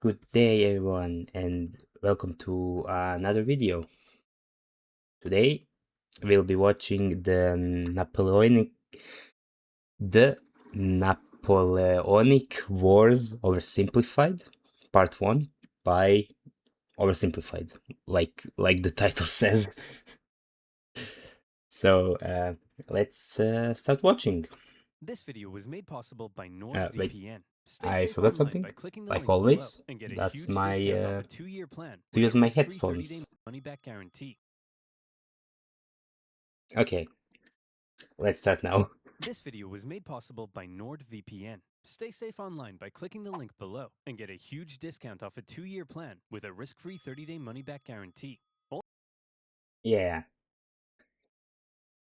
Good day everyone and welcome to another video. Today we'll be watching the Napoleonic Wars Oversimplified Part 1 by OverSimplified, like the title says. So let's start watching. This video was made possible by Wait, NordVPN. Stay I safe forgot online something. by clicking the Like link below always, and get a that's huge my discount off a 2-year plan to with use a my risk-free 30-day headphones. money-back guarantee. Okay, let's start now. This video was made possible by NordVPN. Stay safe online by clicking the link below and get a huge discount off a 2-year plan with a risk-free 30-day money-back guarantee. Yeah.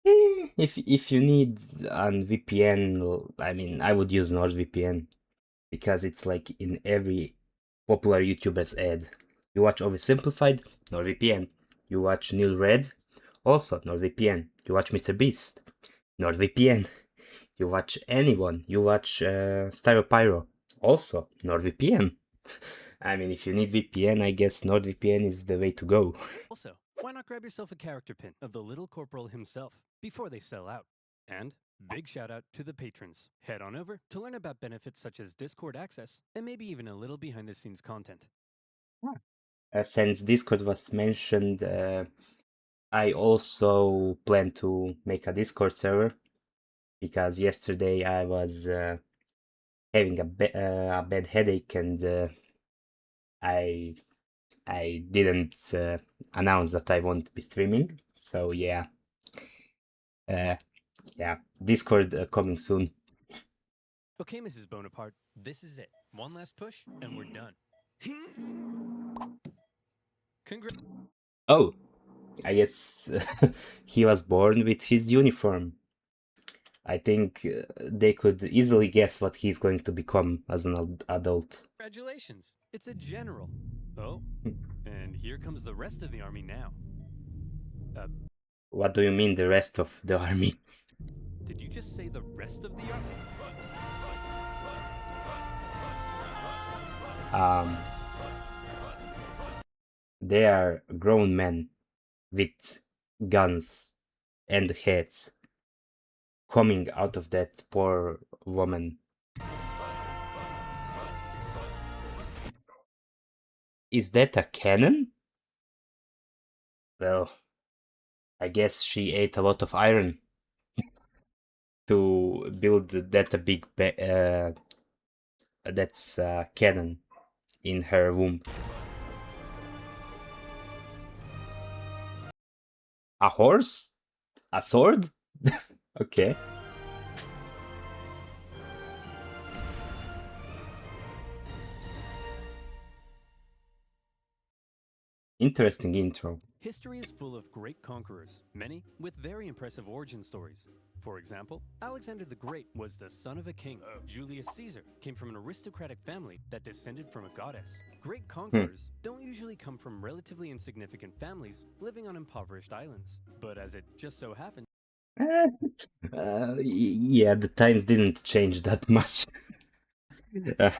If you need an VPN, I mean, I would use NordVPN because it's like in every popular YouTuber's ad. You watch Oversimplified, NordVPN. You watch Neil Red, also NordVPN. You watch Mr. Beast, NordVPN. You watch anyone. You watch StyroPyro, also NordVPN. I mean, if you need VPN, I guess NordVPN is the way to go. Also, why not grab yourself a character pin of the little corporal himself before they sell out? And big shout out to the patrons. Head on over to learn about benefits such as Discord access and maybe even a little behind the scenes content. Since Discord was mentioned, I also plan to make a Discord server because yesterday I was having a bad headache and I didn't announce that I won't be streaming. So yeah, uh, yeah, Discord coming soon. Okay, Mrs. Bonaparte, this is it. One last push and we're done. Congrats. Oh, I guess he was born with his uniform. I think they could easily guess what he's going to become as an adult. Congratulations, it's a general. Oh, and here comes the rest of the army now. What do you mean the rest of the army? Did you just say the rest of the army? Um, they are grown men with guns and heads coming out of that poor woman. Is that a cannon? Well, I guess she ate a lot of iron to build that a big that's cannon in her womb. A horse? A sword? Okay. Interesting intro. History is full of great conquerors, many with very impressive origin stories. For example, Alexander the Great was the son of a king. Julius Caesar came from an aristocratic family that descended from a goddess. Great conquerors don't usually come from relatively insignificant families living on impoverished islands. But as it just so happens, Yeah, the times didn't change that much. that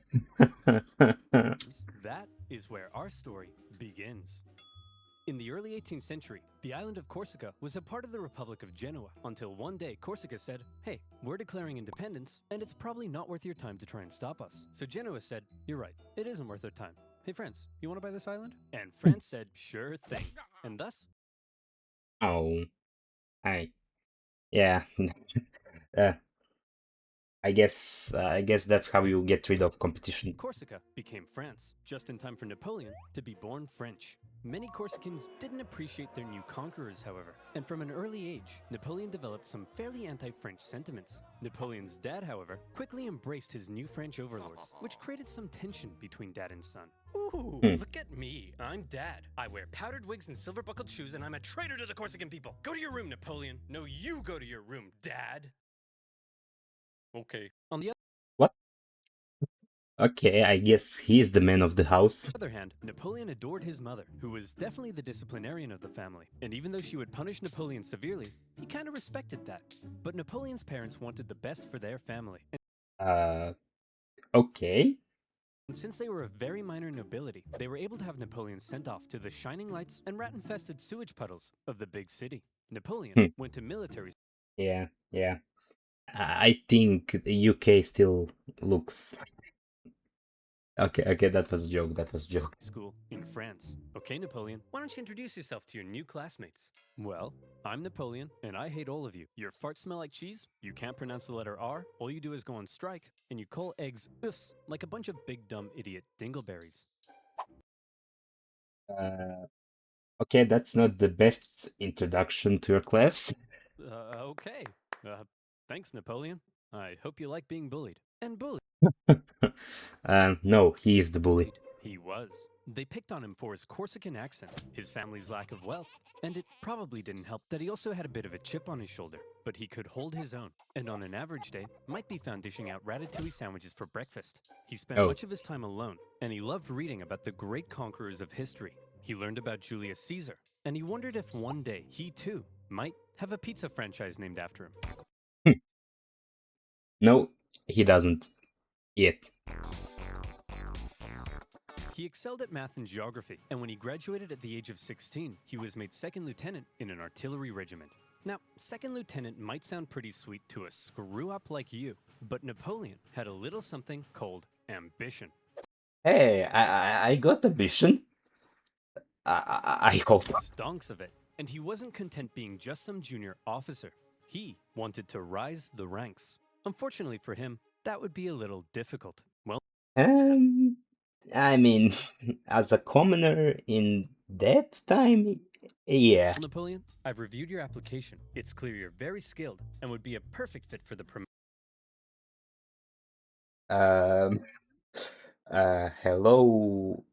is where our story begins. In the early 18th century, the island of Corsica was a part of the Republic of Genoa until one day Corsica said, hey, we're declaring independence and it's probably not worth your time to try and stop us. So Genoa said, you're right, it isn't worth their time. Hey France, you want to buy this island? And France said, sure thing. And thus, Oh, yeah. uh, I guess that's how you get rid of competition. Corsica became France, just in time for Napoleon to be born French. Many Corsicans didn't appreciate their new conquerors, however, and from an early age, Napoleon developed some fairly anti-French sentiments. Napoleon's dad, however, quickly embraced his new French overlords, which created some tension between dad and son. Ooh, look at me. I'm dad. I wear powdered wigs and silver-buckled shoes, and I'm a traitor to the Corsican people. Go to your room, Napoleon. No, you go to your room, dad. Okay. On the What? Okay, I guess he's the man of the house. other hand, Napoleon adored his mother, who was definitely the disciplinarian of the family. And even though she would punish Napoleon severely, he kind of respected that. But Napoleon's parents wanted the best for their family. Uh, okay. And since they were a very minor nobility, they were able to have Napoleon sent off to the shining lights and rat-infested sewage puddles of the big city. Napoleon Hmm. went to military Yeah, yeah. I think the UK still looks. Okay, okay, that was a joke. That was a joke. school in France. Okay, Napoleon, why don't you introduce yourself to your new classmates? Well, I'm Napoleon, and I hate all of you. Your farts smell like cheese, you can't pronounce the letter R, all you do is go on strike, and you call eggs oofs like a bunch of big dumb idiot dingleberries. Uh, okay, that's not the best introduction to your class. Okay. Thanks, Napoleon. I hope you like being bullied. And bullied. No, he is the bully. He was. They picked on him for his Corsican accent, his family's lack of wealth, and it probably didn't help that he also had a bit of a chip on his shoulder, but he could hold his own, and on an average day, might be found dishing out ratatouille sandwiches for breakfast. He spent Oh, much of his time alone, and he loved reading about the great conquerors of history. He learned about Julius Caesar, and he wondered if one day he too might have a pizza franchise named after him. no, he doesn't. Yet. He excelled at math and geography, and when he graduated at the age of 16, he was made second lieutenant in an artillery regiment. Now, second lieutenant might sound pretty sweet to a screw-up like you, but Napoleon had a little something called ambition. Hey, I got ambition. I hope. Stonks of it. And he wasn't content being just some junior officer. He wanted to rise the ranks. Unfortunately for him, that would be a little difficult. Well, I mean, as a commoner in that time, yeah. Napoleon, I've reviewed your application. It's clear you're very skilled and would be a perfect fit for the promotion. Um, Hello,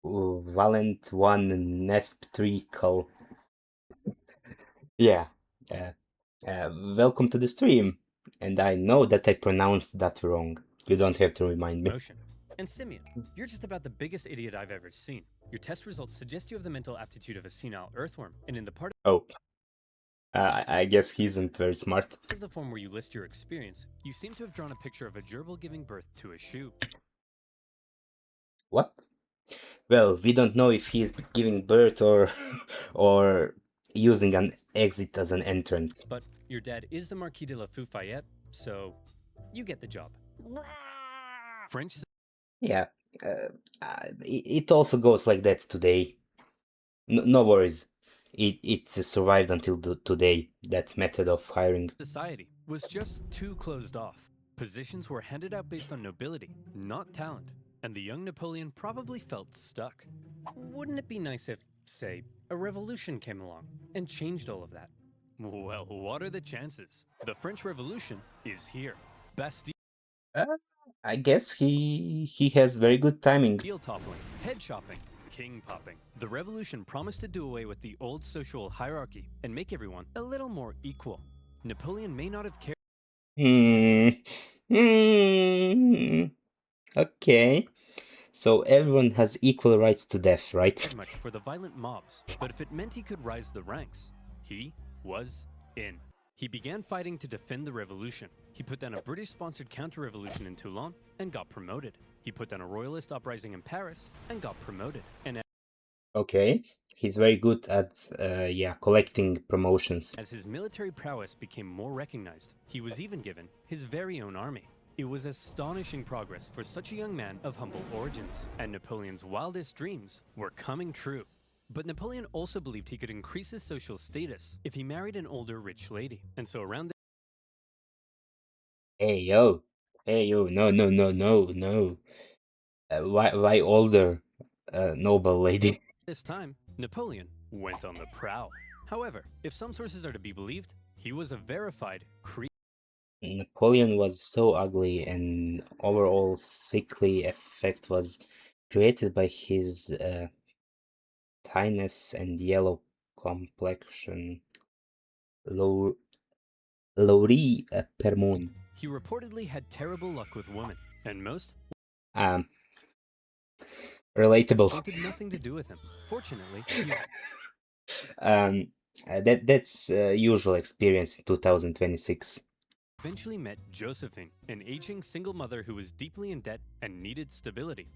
Valent One Nesp 3 call. Yeah. Uh, Welcome to the stream. And I know that I pronounced that wrong. You don't have to remind me. And Simeon, you're just about the biggest idiot I've ever seen. Your test results suggest you have the mental aptitude of a senile earthworm, and in the part Oh, I guess he isn't very smart. of the form where you list your experience, you seem to have drawn a picture of a gerbil giving birth to a shoe. What? Well, we don't know if he's giving birth or or using an exit as an entrance. But your dad is the Marquis de la Fufayette, so you get the job. French. Yeah, it also goes like that today. No worries. It survived until today. That method of hiring. Society was just too closed off. Positions were handed out based on nobility, not talent, and the young Napoleon probably felt stuck. Wouldn't it be nice if, say, a revolution came along and changed all of that? Well, what are the chances? The French Revolution is here. Bastille I guess he has very good timing. toppling, head chopping, king popping. The revolution promised to do away with the old social hierarchy and make everyone a little more equal. Napoleon may not have cared Okay. So everyone has equal rights to death, right? much for the violent mobs, but if it meant he could rise the ranks, he was in. He began fighting to defend the revolution. He put down a British-sponsored counter-revolution in Toulon and got promoted. He put down a royalist uprising in Paris and got promoted. And Okay. He's very good at yeah, collecting promotions. as his military prowess became more recognized, he was even given his very own army. It was astonishing progress for such a young man of humble origins, and Napoleon's wildest dreams were coming true. But Napoleon also believed he could increase his social status if he married an older rich lady, and so around Hey yo. Hey yo. No. Why older noble lady? this time, Napoleon went on the prowl. However, if some sources are to be believed, he was a verified creep. Napoleon was so ugly, and overall sickly effect was created by his tiness and yellow complexion. Laurie Permon. He reportedly had terrible luck with women, and most Um, relatable. wanted nothing to do with him. Fortunately, That's usual experience in 2026. eventually met Josephine, an aging single mother who was deeply in debt and needed stability.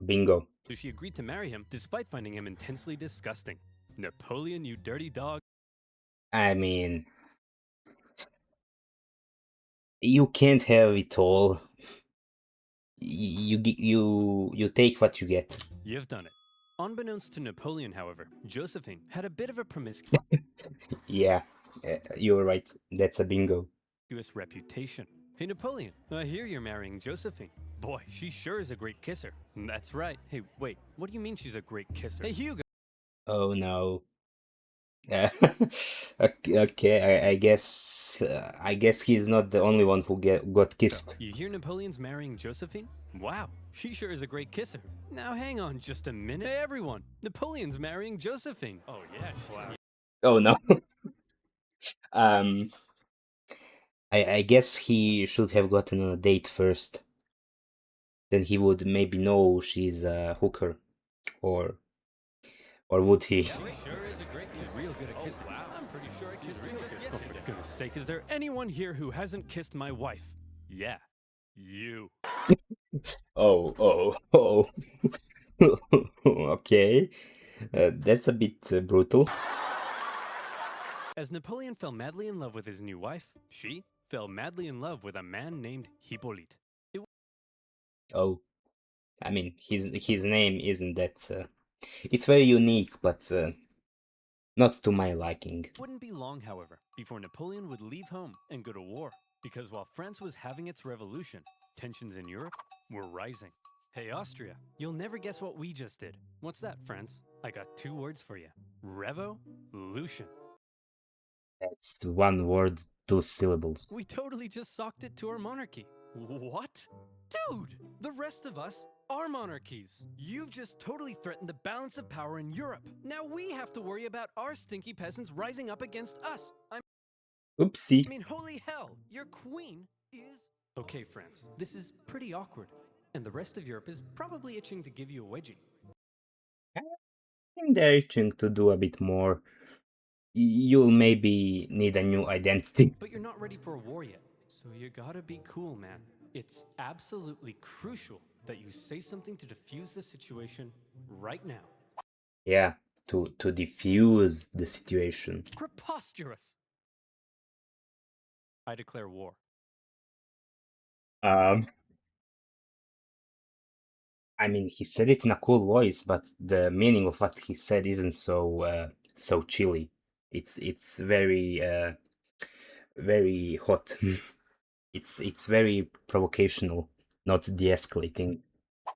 Bingo. So she agreed to marry him despite finding him intensely disgusting. Napoleon, you dirty dog. I mean, you can't have it all. You take what you get. You've done it. Unbeknownst to Napoleon, however, Josephine had a bit of a promiscuous Yeah, you're right. That's a bingo. reputation. Hey, Napoleon, I hear you're marrying Josephine. Boy, she sure is a great kisser. That's right. Hey, wait, what do you mean she's a great kisser? Hey, Hugo! Oh no. Okay, I guess he's not the only one who got kissed. You hear Napoleon's marrying Josephine? Wow, she sure is a great kisser. Now hang on just a minute. Hey, everyone, Napoleon's marrying Josephine. Oh, yeah, she's... Oh no. Um, I guess he should have gotten a date first. Then he would maybe know she's a hooker, or would he? Sure is a great kisser. Real good at kissing. Oh, wow. I'm pretty sure I kissed her just yesterday. Oh, for goodness sake, is there anyone here who hasn't kissed my wife? Yeah, you. Oh. Okay, that's a bit brutal. As Napoleon fell madly in love with his new wife, she fell madly in love with a man named Hippolyte. Oh, I mean, his name isn't that. It's very unique, but not to my liking. It wouldn't be long, however, before Napoleon would leave home and go to war, because while France was having its revolution, tensions in Europe were rising. Hey, Austria, you'll never guess what we just did. What's that, France? I got 2 words for you. Revolution. That's one word, 2 syllables. We totally just socked it to our monarchy. What? Dude, the rest of us are monarchies. You've just totally threatened the balance of power in Europe. Now we have to worry about our stinky peasants rising up against us. Oopsie. I mean, holy hell, your queen is... Okay, France, this is pretty awkward. And the rest of Europe is probably itching to give you a wedgie. I think they're itching to do a bit more. You'll maybe need a new identity. But you're not ready for a war yet. So you gotta be cool, man. It's absolutely crucial that you say something to defuse the situation right now. Yeah, to diffuse the situation. Preposterous! I declare war. I mean, he said it in a cool voice, but the meaning of what he said isn't so chilly. It's very very hot. It's very provocational, not de-escalating.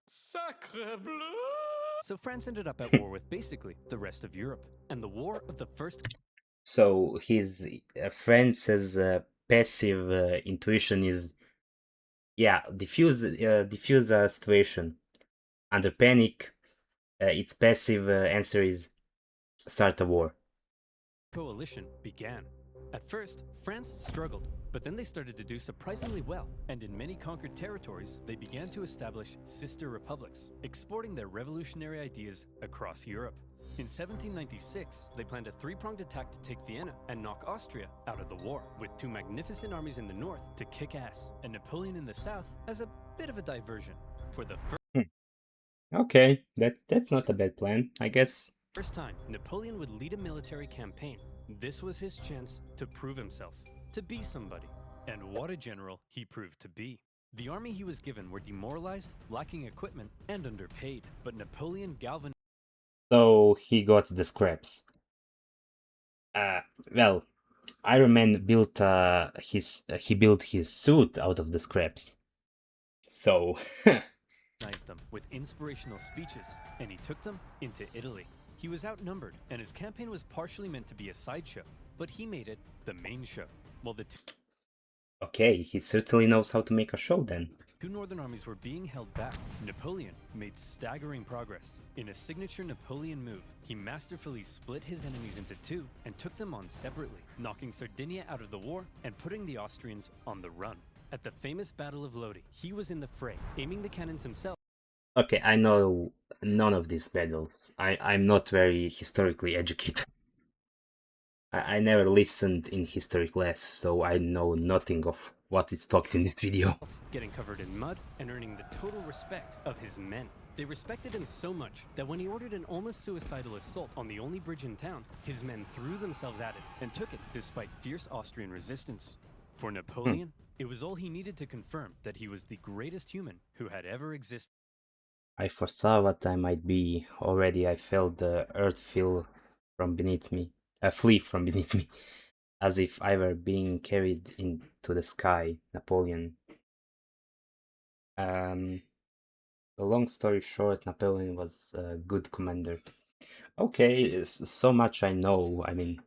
Sacre bleu! So France ended up at war with basically the rest of Europe, and the war of the first... So his friend says passive intuition is, yeah, diffuse a situation. Under panic, its passive answer is start a war. Coalition began. At first, France struggled, but then they started to do surprisingly well, and in many conquered territories, they began to establish sister republics, exporting their revolutionary ideas across Europe. In 1796, they planned a 3-pronged attack to take Vienna and knock Austria out of the war, with 2 magnificent armies in the north to kick ass, and Napoleon in the south as a bit of a diversion. For the Okay, that's not a bad plan, I guess. first time, Napoleon would lead a military campaign. This was his chance to prove himself, to be somebody. And what a general he proved to be. The army he was given were demoralized, lacking equipment, and underpaid. But Napoleon galvanized... So he got the scraps. Well, Iron Man built he built his suit out of the scraps. So them with inspirational speeches, and he took them into Italy. He was outnumbered, and his campaign was partially meant to be a sideshow, but he made it the main show. While the okay, he certainly knows how to make a show then. 2 northern armies were being held back. Napoleon made staggering progress. In a signature Napoleon move, he masterfully split his enemies into 2 and took them on separately, knocking Sardinia out of the war and putting the Austrians on the run. At the famous Battle of Lodi, he was in the fray, aiming the cannons himself. Okay, I know none of these battles. I'm not very historically educated. I never listened in history class, so I know nothing of what is talked in this video. Getting covered in mud and earning the total respect of his men. They respected him so much that when he ordered an almost suicidal assault on the only bridge in town, his men threw themselves at it and took it despite fierce Austrian resistance. For Napoleon, it was all he needed to confirm that he was the greatest human who had ever existed. I foresaw what I might be. Already I felt the earth feel from beneath me, flee from beneath me, as if I were being carried into the sky. Napoleon. Um, a long story short, Napoleon was a good commander. Okay, so much I know. I mean,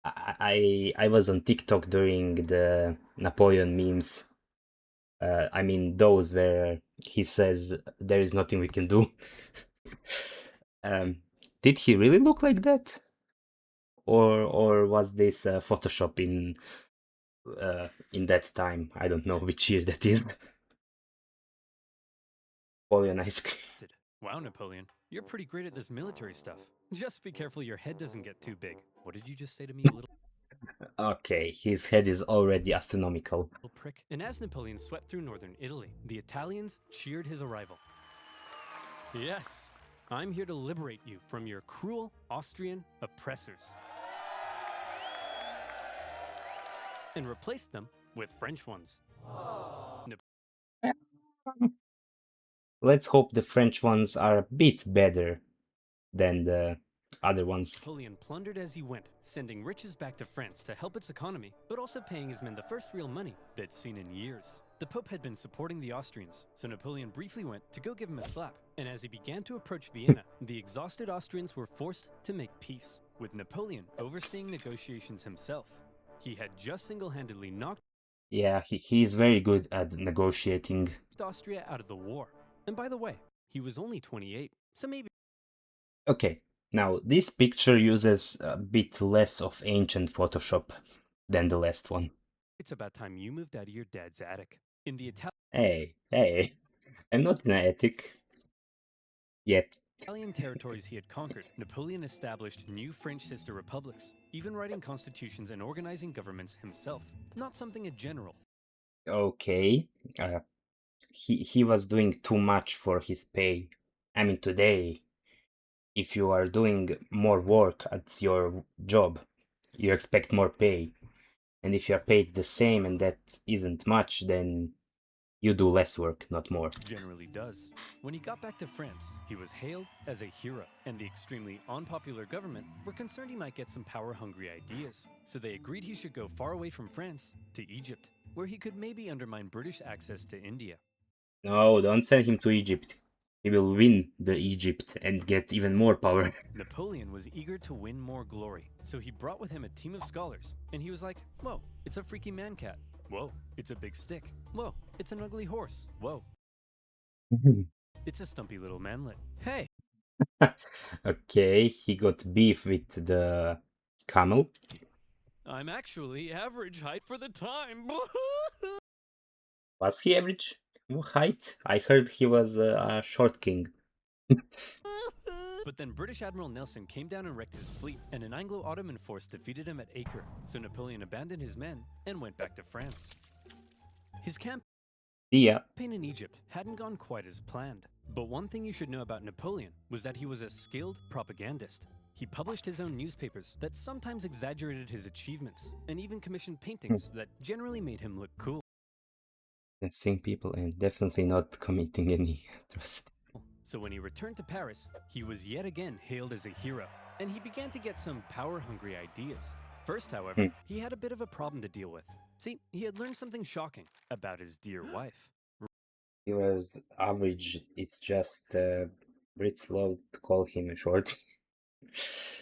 I was on TikTok during the Napoleon memes. I mean, those where he says there is nothing we can do. Um, did he really look like that, or was this Photoshop in that time? I don't know which year that is. Napoleon ice cream. Wow, Napoleon, you're pretty great at this military stuff. Just be careful your head doesn't get too big. What did you just say to me, little Okay, his head is already astronomical. prick? And as Napoleon swept through northern Italy, the Italians cheered his arrival. Yes, I'm here to liberate you from your cruel Austrian oppressors and replace them with French ones. Let's hope the French ones are a bit better than the other ones. Napoleon plundered as he went, sending riches back to France to help its economy, but also paying his men the first real money they'd seen in years. The Pope had been supporting the Austrians, so Napoleon briefly went to go give him a slap. And as he began to approach Vienna, the exhausted Austrians were forced to make peace, with Napoleon overseeing negotiations himself. He had just single-handedly knocked Yeah, he's very good at negotiating. Austria out of the war. And by the way, he was only 28, so maybe Okay, now this picture uses a bit less of ancient Photoshop than the last one. it's about time you moved out of your dad's attic. In the Hey, I'm not in an attic yet. Italian territories he had conquered, Napoleon established new French sister republics, even writing constitutions and organizing governments himself, not something a general. Okay, he was doing too much for his pay. I mean, today, if you are doing more work at your job, you expect more pay. And if you are paid the same and that isn't much, then you do less work, not more. Generally does. When he got back to France, he was hailed as a hero, and the extremely unpopular government were concerned he might get some power-hungry ideas. So they agreed he should go far away from France to Egypt, where he could maybe undermine British access to India. No, don't send him to Egypt. He will win the Egypt and get even more power. Napoleon was eager to win more glory, so he brought with him a team of scholars, and he was like, whoa, it's a freaky man-cat. Whoa, it's a big stick. Whoa, it's an ugly horse. Whoa, it's a stumpy little manlet. Hey! Okay, he got beef with the camel. I'm actually average height for the time. Was he average height? I heard he was a short king. But then British Admiral Nelson came down and wrecked his fleet, and an Anglo-Ottoman force defeated him at Acre, so Napoleon abandoned his men and went back to France. His campaign Yeah, in Egypt hadn't gone quite as planned. But one thing you should know about Napoleon was that he was a skilled propagandist. He published his own newspapers that sometimes exaggerated his achievements, and even commissioned paintings that generally made him look cool. seeing people and definitely not committing any atrocity. So when he returned to Paris, he was yet again hailed as a hero, and he began to get some power-hungry ideas. First, however, he had a bit of a problem to deal with. See, he had learned something shocking about his dear wife. He was average. It's just bit slow to call him a short.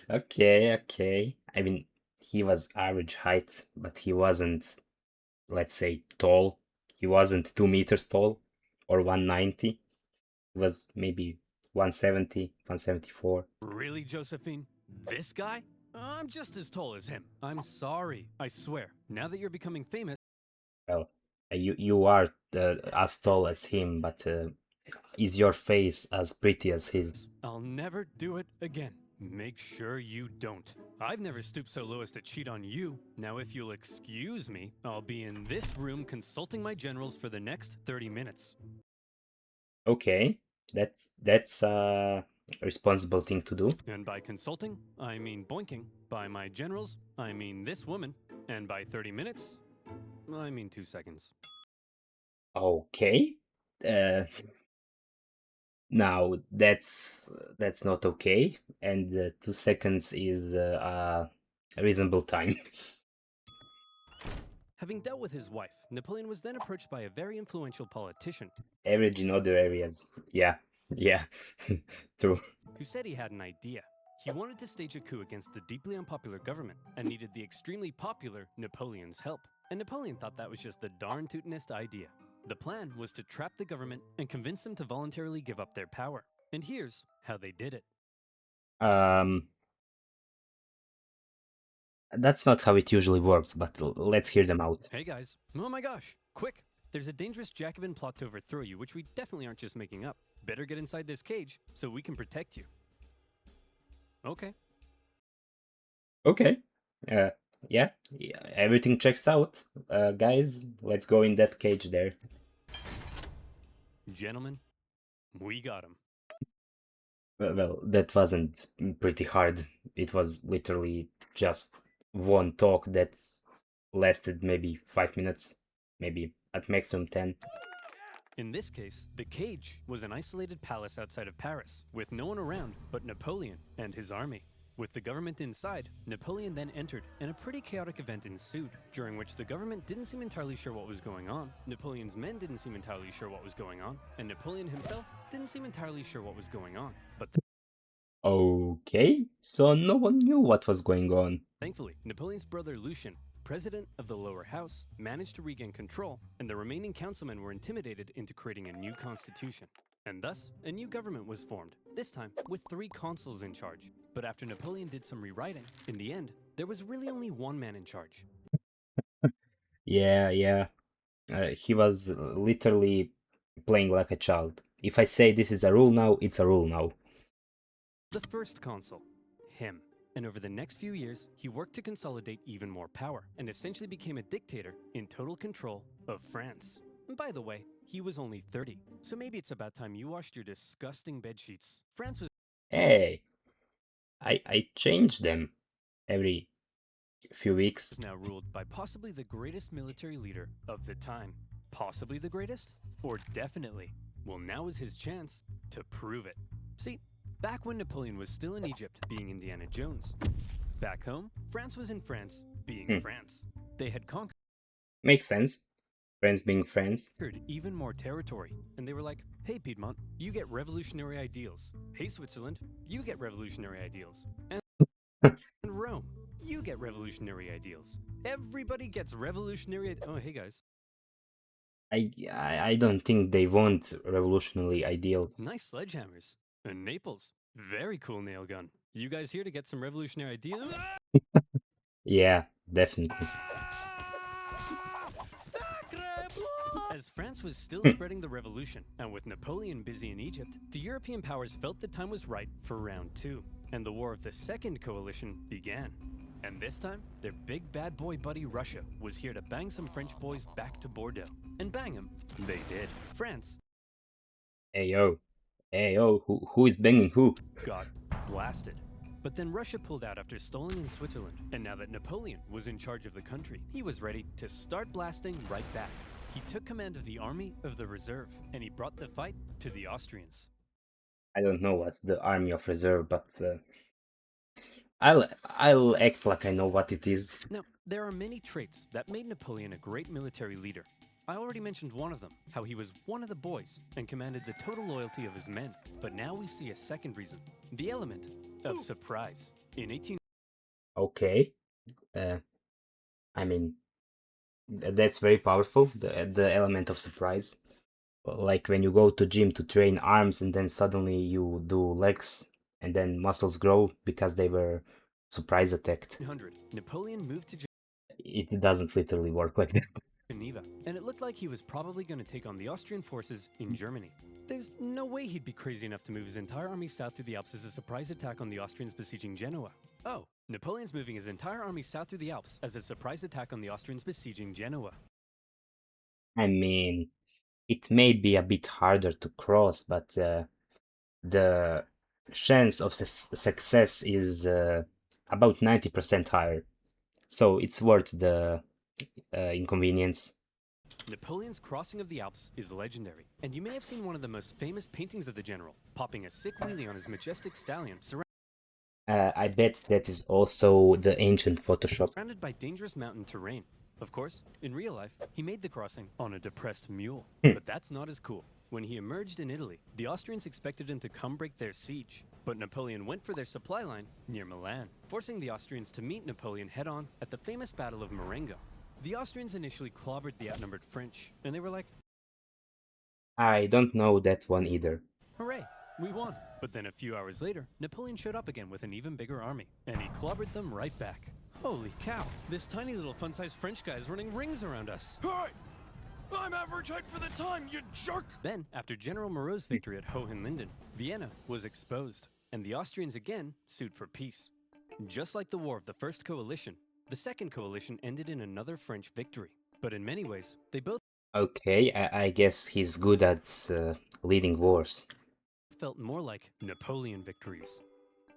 Okay. I mean, he was average height, but he wasn't, let's say, tall. He wasn't 2 meters tall or 190. He was maybe 170, 174. Really, Josephine? This guy? I'm just as tall as him. I'm sorry, I swear. Now that you're becoming famous, Well, you are as tall as him, but is your face as pretty as his? I'll never do it again. Make sure you don't. I've never stooped so low as to cheat on you. Now, if you'll excuse me, I'll be in this room consulting my generals for the next 30 minutes. Okay, that's a responsible thing to do. And by consulting, I mean boinking. By my generals, I mean this woman. And by 30 minutes, I mean 2 seconds. Okay. Uh, Now that's not okay, and 2 seconds is a reasonable time. Having dealt with his wife, Napoleon was then approached by a very influential politician Average in other areas. Yeah, yeah, true. who said he had an idea. He wanted to stage a coup against the deeply unpopular government and needed the extremely popular Napoleon's help. And Napoleon thought that was just the darn tootinest idea. The plan was to trap the government and convince them to voluntarily give up their power. And here's how they did it. That's not how it usually works, but let's hear them out. Hey guys, oh my gosh, quick! There's a dangerous Jacobin plot to overthrow you, which we definitely aren't just making up. Better get inside this cage so we can protect you. Okay. Okay. Yeah, everything checks out. Guys, let's go in that cage there. Gentlemen, we got him. Well, that wasn't pretty hard. It was literally just one talk that lasted maybe 5 minutes, maybe at maximum 10. In this case, the cage was an isolated palace outside of Paris, with no one around but Napoleon and his army. With the government inside, Napoleon then entered, and a pretty chaotic event ensued, during which the government didn't seem entirely sure what was going on, Napoleon's men didn't seem entirely sure what was going on, and Napoleon himself didn't seem entirely sure what was going on. But Okay, so no one knew what was going on. thankfully, Napoleon's brother Lucien, president of the lower house, managed to regain control, and the remaining councilmen were intimidated into creating a new constitution. And thus, a new government was formed, this time with 3 consuls in charge. But after Napoleon did some rewriting, in the end, there was really only one man in charge. Yeah. He was literally playing like a child. If I say this is a rule now, it's a rule now. The first consul, him. And over the next few years, he worked to consolidate even more power, and essentially became a dictator in total control of France. And by the way, he was only 30, so maybe it's about time you washed your disgusting bedsheets. France was Hey, I changed them every few weeks. now ruled by possibly the greatest military leader of the time. Possibly the greatest? Or definitely? Well, now is his chance to prove it. See, back when Napoleon was still in Egypt, being Indiana Jones. Back home, France was in France, being France. They had conquered Makes sense. Friends being friends. even more territory, and they were like, hey Piedmont, you get revolutionary ideals. Hey Switzerland, you get revolutionary ideals. And Rome, you get revolutionary ideals. Everybody gets revolutionary oh hey guys. I don't think they want revolutionary ideals. Nice sledgehammers. And Naples, very cool nail gun. You guys here to get some revolutionary ideas? Yeah, definitely. As France was still spreading the revolution, and with Napoleon busy in Egypt, the European powers felt the time was right for round 2, and the war of the Second Coalition began. And this time, their big bad boy buddy Russia was here to bang some French boys back to Bordeaux. And bang them, they did. France Hey yo, who is banging who? got blasted. But then Russia pulled out after stalling in Switzerland, and now that Napoleon was in charge of the country, he was ready to start blasting right back. He took command of the Army of the Reserve, and he brought the fight to the Austrians. I don't know what's the Army of Reserve, but I'll act like I know what it is. Now, there are many traits that made Napoleon a great military leader. I already mentioned one of them, how he was one of the boys and commanded the total loyalty of his men. But now we see a second reason, the element of surprise. In 18... Okay, I mean that's very powerful. The element of surprise, like when you go to gym to train arms and then suddenly you do legs and then muscles grow because they were surprise attacked. 100, Napoleon moved to It doesn't literally work like that. Geneva, and it looked like he was probably going to take on the Austrian forces in Germany. There's no way he'd be crazy enough to move his entire army south through the Alps as a surprise attack on the Austrians besieging Genoa. Oh, Napoleon's moving his entire army south through the Alps as a surprise attack on the Austrians besieging Genoa. I mean, it may be a bit harder to cross, but the chance of success is about 90% higher. So it's worth the inconvenience. Napoleon's crossing of the Alps is legendary, and you may have seen one of the most famous paintings of the general, popping a sick wheelie on his majestic stallion, I bet that is also the ancient Photoshop. surrounded by dangerous mountain terrain. Of course, in real life, he made the crossing on a depressed mule, but that's not as cool. When he emerged in Italy, the Austrians expected him to come break their siege, but Napoleon went for their supply line near Milan, forcing the Austrians to meet Napoleon head-on at the famous Battle of Marengo. The Austrians initially clobbered the outnumbered French, and they were like, I don't know that one either. hooray, we won. But then a few hours later, Napoleon showed up again with an even bigger army, and he clobbered them right back. Holy cow, this tiny little fun-sized French guy is running rings around us. Hey! I'm average height for the time, you jerk! Then, after General Moreau's victory at Hohenlinden, Vienna was exposed, and the Austrians again sued for peace. Just like the War of the First Coalition, the Second Coalition ended in another French victory. But in many ways, they both Okay, I guess he's good at leading wars. felt more like Napoleon victories.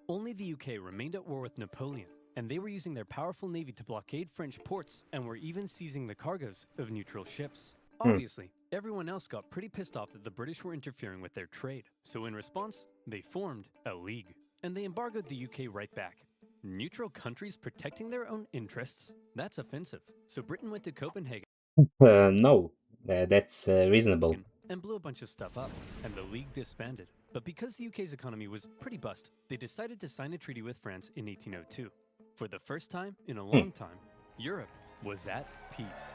Only the UK remained at war with Napoleon, and they were using their powerful navy to blockade French ports and were even seizing the cargoes of neutral ships. Obviously, everyone else got pretty pissed off that the British were interfering with their trade, so in response, they formed a league, and they embargoed the UK right back. Neutral countries protecting their own interests? That's offensive. So Britain went to Copenhagen No, that's reasonable. and blew a bunch of stuff up, and the league disbanded. But because the UK's economy was pretty bust, they decided to sign a treaty with France in 1802. For the first time in a long time, Europe was at peace.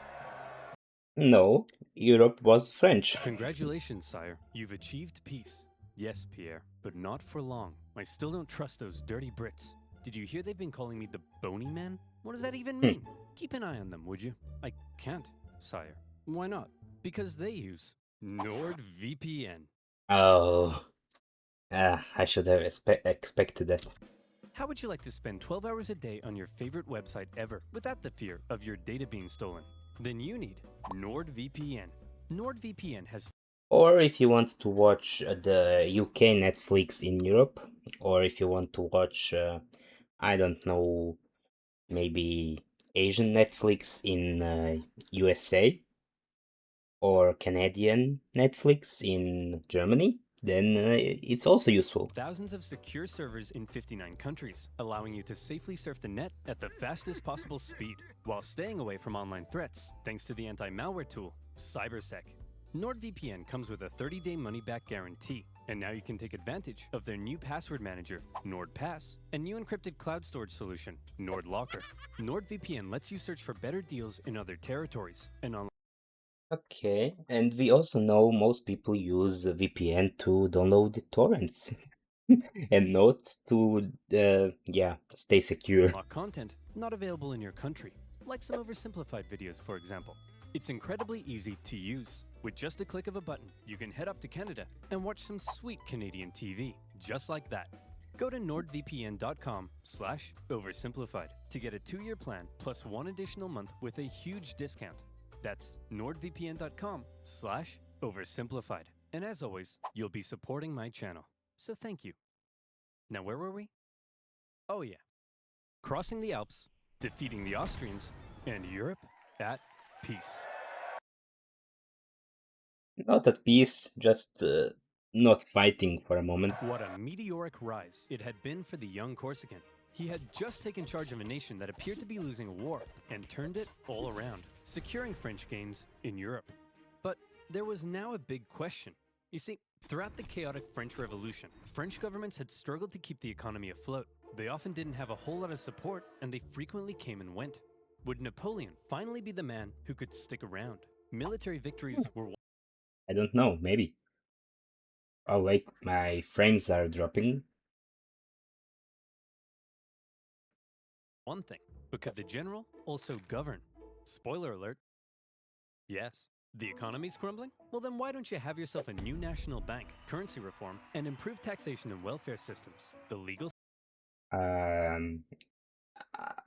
No, Europe was French. Congratulations, sire. You've achieved peace. Yes, Pierre, but not for long. I still don't trust those dirty Brits. Did you hear they've been calling me the Bony Man? What does that even mean? Keep an eye on them, would you? I can't, sire. Why not? Because they use NordVPN. Oh, I should have expected that. How would you like to spend 12 hours a day on your favorite website ever without the fear of your data being stolen? Then you need NordVPN. NordVPN has Or if you want to watch the UK Netflix in Europe, or if you want to watch, I don't know, maybe Asian Netflix in USA, or Canadian Netflix in Germany, then it's also useful. thousands of secure servers in 59 countries, allowing you to safely surf the net at the fastest possible speed, while staying away from online threats, thanks to the anti-malware tool, CyberSec. NordVPN comes with a 30-day money-back guarantee, and now you can take advantage of their new password manager, NordPass, and new encrypted cloud storage solution, NordLocker. NordVPN lets you search for better deals in other territories and online. Okay, and we also know most people use VPN to download the torrents and not to, stay secure. Content not available in your country, like some oversimplified videos, for example. It's incredibly easy to use. With just a click of a button, you can head up to Canada and watch some sweet Canadian TV, just like that. Go to nordvpn.com/oversimplified to get a 2-year plan plus 1 additional month with a huge discount. That's nordvpn.com/oversimplified. And as always, you'll be supporting my channel. So thank you. Now where were we? Oh yeah. Crossing the Alps, defeating the Austrians, and Europe at peace. Not at peace, just not fighting for a moment. What a meteoric rise it had been for the young Corsican. He had just taken charge of a nation that appeared to be losing a war and turned it all around, securing French gains in Europe. But there was now a big question. You see, throughout the chaotic French Revolution, French governments had struggled to keep the economy afloat. They often didn't have a whole lot of support, and they frequently came and went. Would Napoleon finally be the man who could stick around? Military victories were I don't know, maybe. Oh wait, my frames are dropping. one thing, but could the general also govern? Spoiler alert, Yes. The economy's crumbling? Well, then why don't you have yourself a new national bank, currency reform, and improved taxation and welfare systems? The legal Um,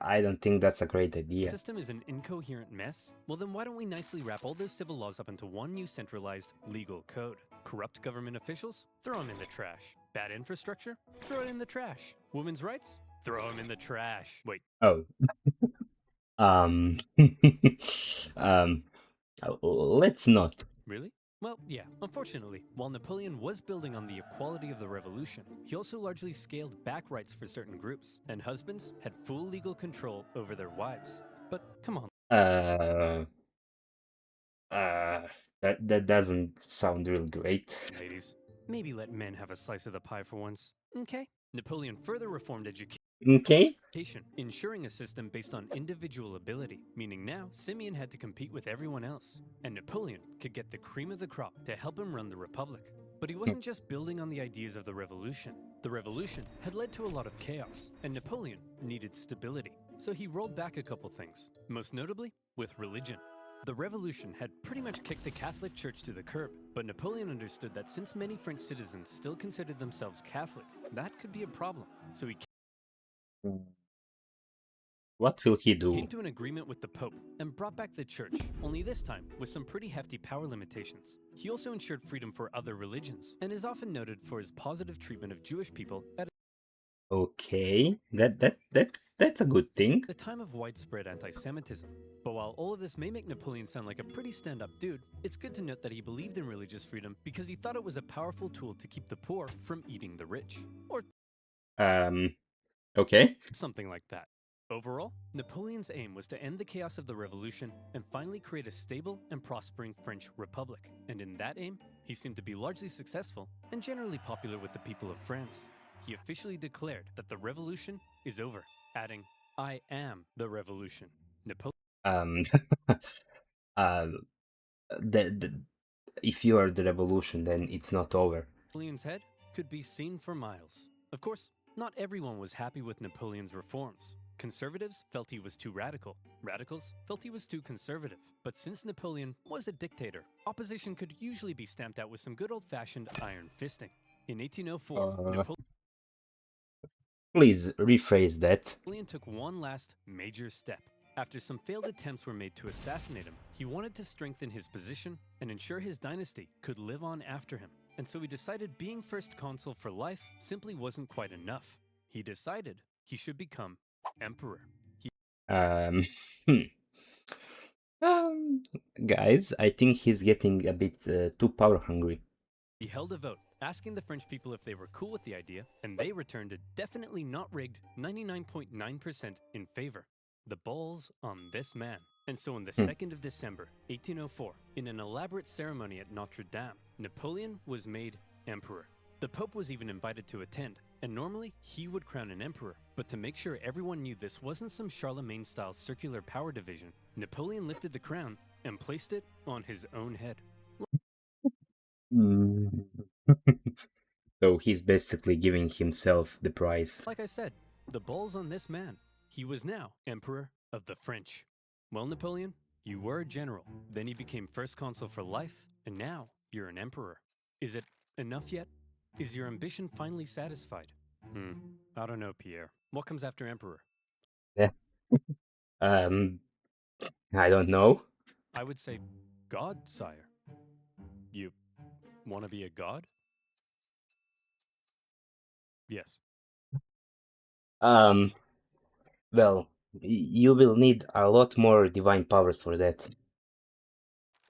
I don't think that's a great idea. system is an incoherent mess? Well, then why don't we nicely wrap all those civil laws up into one new centralized legal code? Corrupt government officials? Throw them in the trash. Bad infrastructure? Throw it in the trash. Women's rights? Throw them in the trash. Wait, Oh. Um, um, let's not. really? Well, yeah, unfortunately, while Napoleon was building on the equality of the revolution, he also largely scaled back rights for certain groups, and husbands had full legal control over their wives. But come on, Uh, that doesn't sound real great. ladies, maybe let men have a slice of the pie for once, okay? Napoleon further reformed education. Okay. Ensuring a system based on individual ability, meaning now Simeon had to compete with everyone else, and Napoleon could get the cream of the crop to help him run the Republic. But he wasn't just building on the ideas of the revolution. The revolution had led to a lot of chaos, and Napoleon needed stability. So he rolled back a couple things, most notably with religion. The revolution had pretty much kicked the Catholic Church to the curb, but Napoleon understood that since many French citizens still considered themselves Catholic, that could be a problem. So he What will he do? came to an agreement with the Pope and brought back the Church, only this time with some pretty hefty power limitations. He also ensured freedom for other religions, and is often noted for his positive treatment of Jewish people at Okay, that's a good thing. a time of widespread anti-Semitism. But while all of this may make Napoleon sound like a pretty stand-up dude, it's good to note that he believed in religious freedom because he thought it was a powerful tool to keep the poor from eating the rich, or Okay. something like that. Overall, Napoleon's aim was to end the chaos of the revolution and finally create a stable and prospering French republic. And in that aim, he seemed to be largely successful and generally popular with the people of France. He officially declared that the revolution is over, adding, "I am the revolution." Um, uh, if you are the revolution, then it's not over. Napoleon's head could be seen for miles. Of course, not everyone was happy with Napoleon's reforms. Conservatives felt he was too radical. Radicals felt he was too conservative. But since Napoleon was a dictator, opposition could usually be stamped out with some good old-fashioned iron fisting. In 1804, Please rephrase that. Napoleon took one last major step. After some failed attempts were made to assassinate him, he wanted to strengthen his position and ensure his dynasty could live on after him. And so he decided being first consul for life simply wasn't quite enough. He decided he should become emperor. Um, hmm. Guys, I think he's getting a bit too power hungry. He held a vote, asking the French people if they were cool with the idea, and they returned a definitely not rigged 99.9% in favor. The ball's on this man. And so on the 2nd of December, 1804, in an elaborate ceremony at Notre Dame, Napoleon was made emperor. The Pope was even invited to attend, and normally he would crown an emperor. But to make sure everyone knew this wasn't some Charlemagne-style circular power division, Napoleon lifted the crown and placed it on his own head. So he's basically giving himself the prize. Like I said, the ball's on this man. He was now Emperor of the French. Well, Napoleon, you were a general, then you became first consul for life, and now you're an emperor. Is it enough yet? Is your ambition finally satisfied? I don't know, Pierre. What comes after emperor? Yeah. I don't know. I would say God, sire. You want to be a god? Yes. Well, you will need a lot more divine powers for that.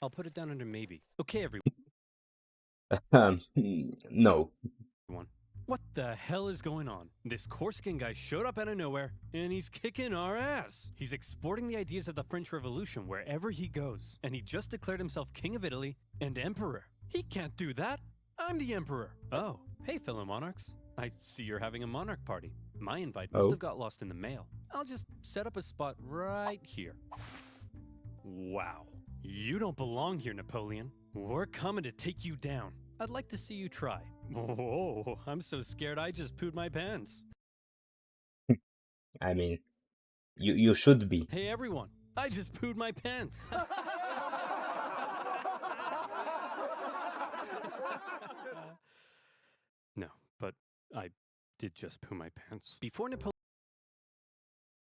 I'll put it down under maybe. Okay, everyone. No. What the hell is going on? This Corsican guy showed up out of nowhere, and he's kicking our ass. He's exporting the ideas of the French Revolution wherever he goes, and he just declared himself King of Italy and Emperor. He can't do that. I'm the Emperor. Oh, hey, fellow monarchs. I see you're having a monarch party. My invite must have got lost in the mail. I'll just set up a spot right here. Wow. You don't belong here, Napoleon. We're coming to take you down. I'd like to see you try. Oh, I'm so scared I just pooed my pants. I mean, you should be. Hey everyone, I just pooed my pants. I did just poo my pants. Before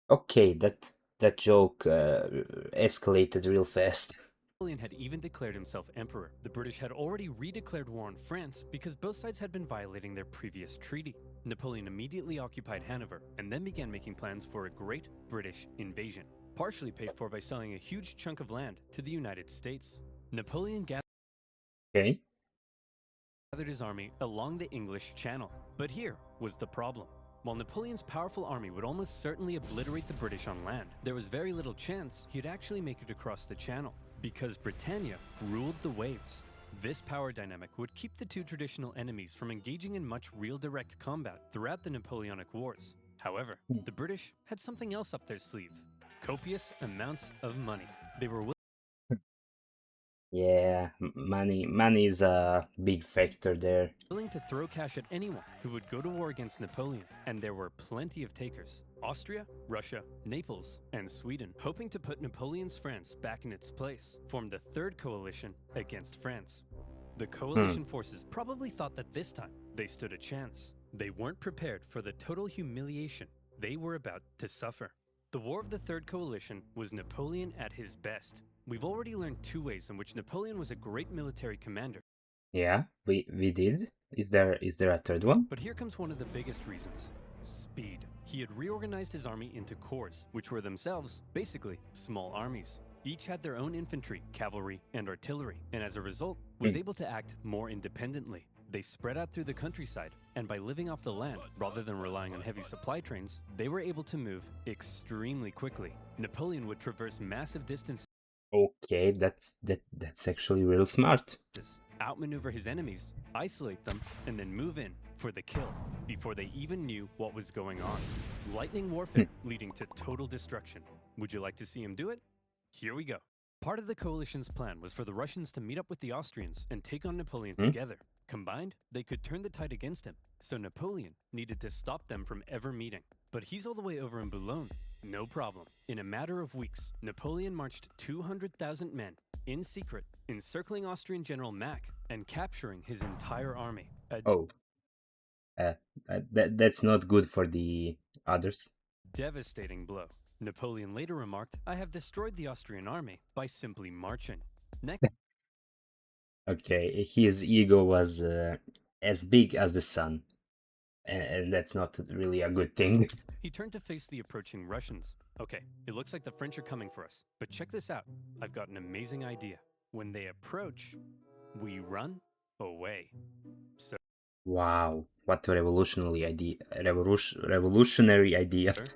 Okay, that joke escalated real fast. Napoleon had even declared himself emperor, the British had already redeclared war on France because both sides had been violating their previous treaty. Napoleon immediately occupied Hanover and then began making plans for a great British invasion, partially paid for by selling a huge chunk of land to the United States. Napoleon Okay. gathered his army along the English Channel. But here was the problem. While Napoleon's powerful army would almost certainly obliterate the British on land, there was very little chance he'd actually make it across the Channel, because Britannia ruled the waves. This power dynamic would keep the two traditional enemies from engaging in much real direct combat throughout the Napoleonic Wars. However, the British had something else up their sleeve: copious amounts of money. They were Yeah, money is a big factor there. willing to throw cash at anyone who would go to war against Napoleon, and there were plenty of takers. Austria, Russia, Naples, and Sweden, hoping to put Napoleon's France back in its place, formed the Third Coalition against France. The coalition forces probably thought that this time they stood a chance. They weren't prepared for the total humiliation they were about to suffer. The War of the Third Coalition was Napoleon at his best. We've already learned two ways in which Napoleon was a great military commander. Yeah, we did. Is there a third one? But here comes one of the biggest reasons: speed. He had reorganized his army into corps, which were themselves basically small armies. Each had their own infantry, cavalry, and artillery, and as a result, was able to act more independently. They spread out through the countryside, and by living off the land, rather than relying on heavy supply trains, they were able to move extremely quickly. Napoleon would traverse massive distances, Okay, that's actually real smart. outmaneuver his enemies, isolate them, and then move in for the kill before they even knew what was going on. Lightning warfare leading to total destruction. Would you like to see him do it? Here we go. Part of the coalition's plan was for the Russians to meet up with the Austrians and take on Napoleon together. Combined, they could turn the tide against him, so Napoleon needed to stop them from ever meeting. But he's all the way over in Boulogne. No problem. In a matter of weeks, Napoleon marched 200,000 men in secret, encircling Austrian General Mack and capturing his entire army. Oh, that's not good for the others. Devastating blow. Napoleon later remarked, "I have destroyed the Austrian army by simply marching." Next, Okay, his ego was as big as the sun, and that's not really a good thing. he turned to face the approaching Russians. "Okay, it looks like the French are coming for us, but check this out. I've got an amazing idea. When they approach, we run away." So, Wow, what a revolutionary idea! Revolutionary idea. sir,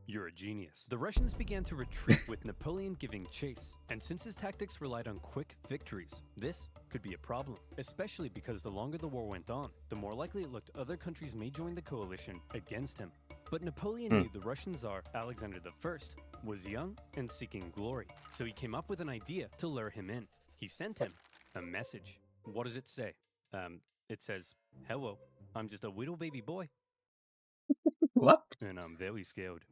you're a genius. The Russians began to retreat with Napoleon giving chase, and since his tactics relied on quick victories, this could be a problem, especially because the longer the war went on, the more likely it looked other countries may join the coalition against him. But Napoleon knew the Russian Tsar, Alexander I, was young and seeking glory, so he came up with an idea to lure him in. He sent him a message. What does it say? It says, "Hello, I'm just a little baby boy, What? and I'm very scared."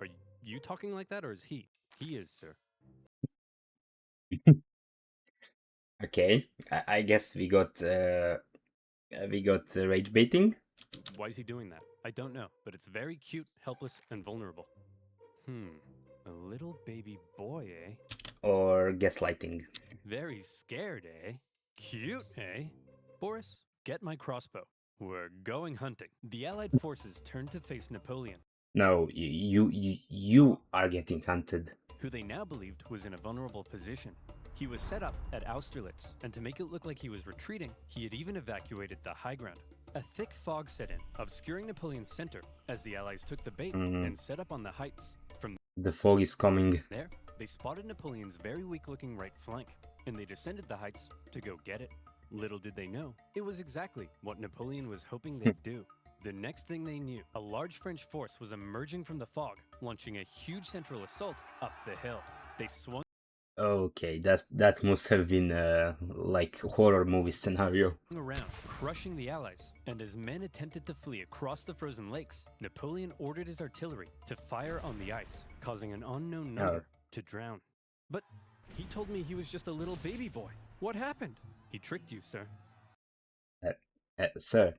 Are you talking like that, or is he? He is, sir. Okay, I guess we got rage baiting. Why is he doing that? I don't know, but it's very cute, helpless, and vulnerable. A little baby boy, eh? Or gaslighting. Very scared, eh? Cute, eh? Boris, get my crossbow. We're going hunting. The Allied forces turned to face Napoleon, No, you are getting hunted. who they now believed was in a vulnerable position. He was set up at Austerlitz, and to make it look like he was retreating, he had even evacuated the high ground. A thick fog set in, obscuring Napoleon's center as the Allies took the bait and set up on the heights. From The fog is coming. there, they spotted Napoleon's very weak-looking right flank, and they descended the heights to go get it. Little did they know, it was exactly what Napoleon was hoping they'd do. The next thing they knew, a large French force was emerging from the fog, launching a huge central assault up the hill. They swung Okay, that must have been like horror movie scenario. around, crushing the Allies, and as men attempted to flee across the frozen lakes, Napoleon ordered his artillery to fire on the ice, causing an unknown number to drown. But he told me he was just a little baby boy. What happened? He tricked you, sir. Sir,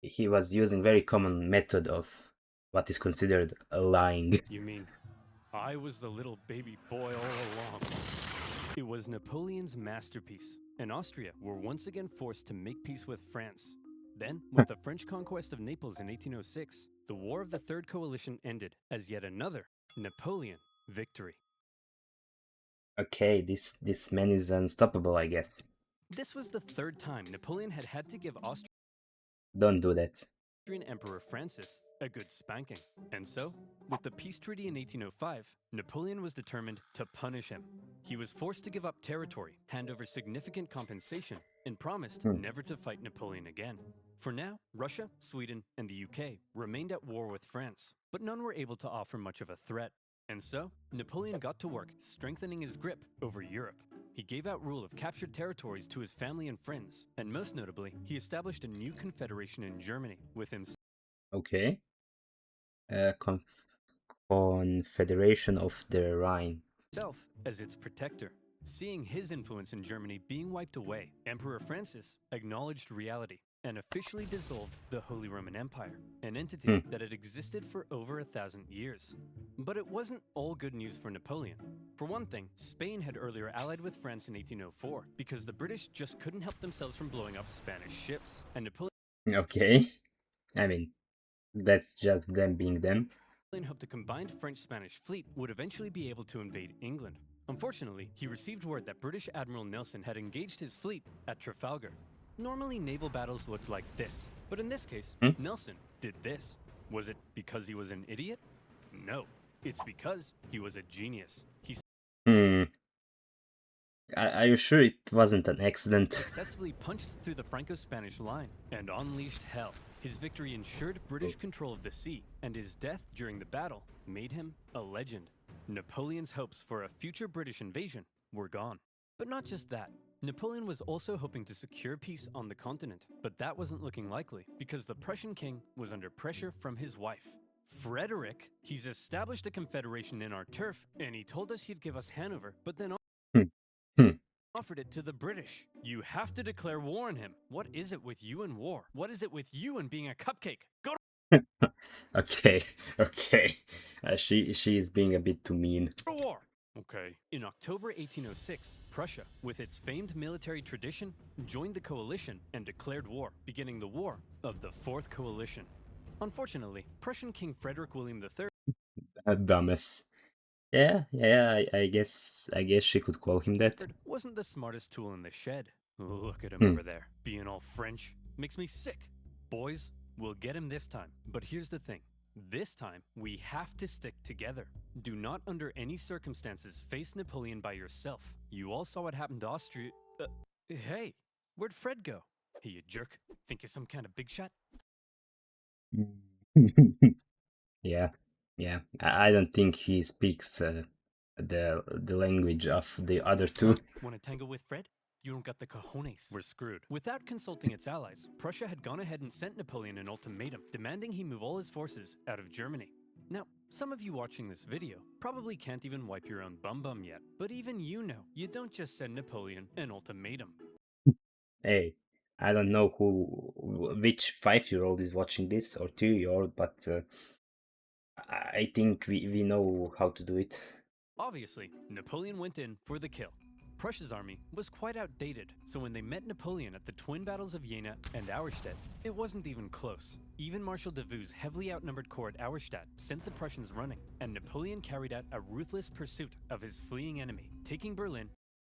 he was using very common method of what is considered a lying. You mean I was the little baby boy all along? It was Napoleon's masterpiece, and Austria were once again forced to make peace with France. Then, with the French conquest of Naples in 1806, the War of the Third Coalition ended as yet another Napoleon victory. Okay, this man is unstoppable, I guess. This was the third time Napoleon had had to give Don't do that. Austrian Emperor Francis a good spanking. And so, with the peace treaty in 1805, Napoleon was determined to punish him. He was forced to give up territory, hand over significant compensation, and promised never to fight Napoleon again. For now, Russia, Sweden, and the UK remained at war with France, but none were able to offer much of a threat. And so, Napoleon got to work strengthening his grip over Europe. He gave out rule of captured territories to his family and friends, and most notably, he established a new confederation in Germany with himself Okay. Confederation of the Rhine. as its protector. Seeing his influence in Germany being wiped away, Emperor Francis acknowledged reality and officially dissolved the Holy Roman Empire, an entity that had existed for over 1,000 years. But it wasn't all good news for Napoleon. For one thing, Spain had earlier allied with France in 1804 because the British just couldn't help themselves from blowing up Spanish ships, and Napoleon Okay. I mean, that's just them being them. hoped a combined French-Spanish fleet would eventually be able to invade England. Unfortunately, he received word that British Admiral Nelson had engaged his fleet at Trafalgar. Normally, naval battles looked like this, but in this case, Nelson did this. Was it because he was an idiot? No, it's because he was a genius. He Hmm. Are you sure it wasn't an accident? successfully punched through the Franco-Spanish line and unleashed hell. His victory ensured British control of the sea, and his death during the battle made him a legend. Napoleon's hopes for a future British invasion were gone. But not just that. Napoleon was also hoping to secure peace on the continent, but that wasn't looking likely because the Prussian king was under pressure from his wife. Frederick, he's established a confederation in our turf, and he told us he'd give us Hanover, but then offered it to the British. You have to declare war on him. What is it with you and war? What is it with you and being a cupcake? Go Okay, okay. She's being a bit too mean. to war! Okay. In October 1806, Prussia, with its famed military tradition, joined the coalition and declared war, beginning the War of the Fourth Coalition. Unfortunately, Prussian King Frederick William III A dumbass. Yeah, I guess she could call him that. wasn't the smartest tool in the shed. Look at him Hmm. over there, being all French. Makes me sick. Boys, we'll get him this time. But here's the thing. This time, we have to stick together. Do not under any circumstances face Napoleon by yourself. You all saw what happened to Austria. Hey, where'd Fred go? Hey, you jerk. Think you're some kind of big shot? Yeah, yeah. I don't think he speaks the language of the other two. Want to tangle with Fred? You don't got the cojones. We're screwed. Without consulting its allies, Prussia had gone ahead and sent Napoleon an ultimatum, demanding he move all his forces out of Germany. Now, some of you watching this video probably can't even wipe your own bum yet, but even you know, you don't just send Napoleon an ultimatum. Hey, I don't know which 5-year-old is watching this or 2-year-old, but I think we know how to do it. Obviously, Napoleon went in for the kill. Prussia's army was quite outdated, so when they met Napoleon at the twin battles of Jena and Auerstedt, it wasn't even close. Even Marshal Davout's heavily outnumbered corps at Auerstedt sent the Prussians running, and Napoleon carried out a ruthless pursuit of his fleeing enemy, taking Berlin,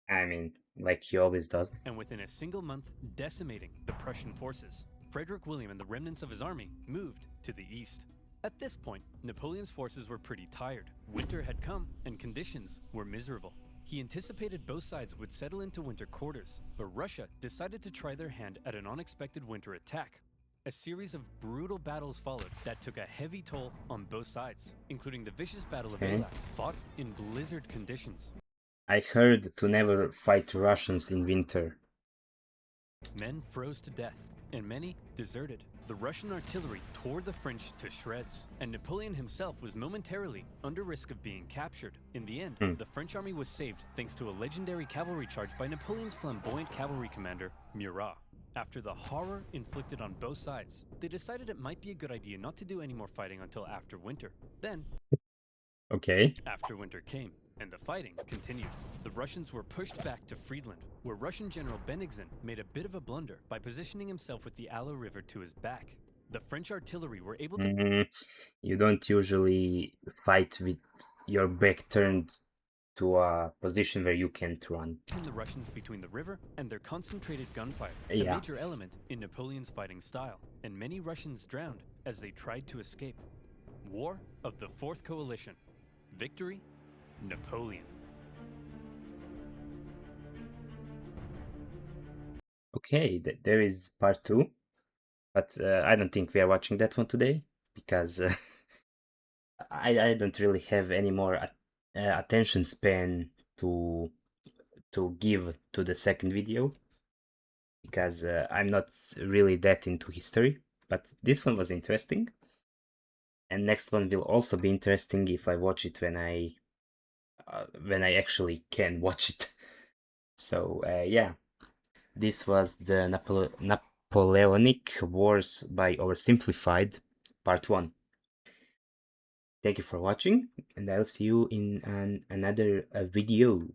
I mean, like he always does. and within a single month, decimating the Prussian forces. Frederick William and the remnants of his army moved to the east. At this point, Napoleon's forces were pretty tired. Winter had come, and conditions were miserable. He anticipated both sides would settle into winter quarters, but Russia decided to try their hand at an unexpected winter attack. A series of brutal battles followed that took a heavy toll on both sides, including the vicious Battle of Okay. Eylau, fought in blizzard conditions. I heard to never fight Russians in winter. Men froze to death, and many deserted. The Russian artillery tore the French to shreds, and Napoleon himself was momentarily under risk of being captured. In the end, the French army was saved thanks to a legendary cavalry charge by Napoleon's flamboyant cavalry commander, Murat. After the horror inflicted on both sides, they decided it might be a good idea not to do any more fighting until after winter. Then, Okay. after winter came, and the fighting continued. The Russians were pushed back to Friedland, where Russian General Bennigsen made a bit of a blunder by positioning himself with the Aller River to his back. The French artillery were able to You don't usually fight with your back turned to a position where you can't run. pin the Russians between the river and their concentrated gunfire, a Yeah. major element in Napoleon's fighting style, and many Russians drowned as they tried to escape. War of the Fourth Coalition. Victory, Napoleon. Okay, there is part 2, but I don't think we are watching that one today because I don't really have any more attention span to give to the second video because I'm not really that into history. But this one was interesting, and next one will also be interesting if I watch it when I actually can watch it. So yeah, this was the Napoleonic Wars by Oversimplified, part 1. Thank you for watching, and I'll see you in another video.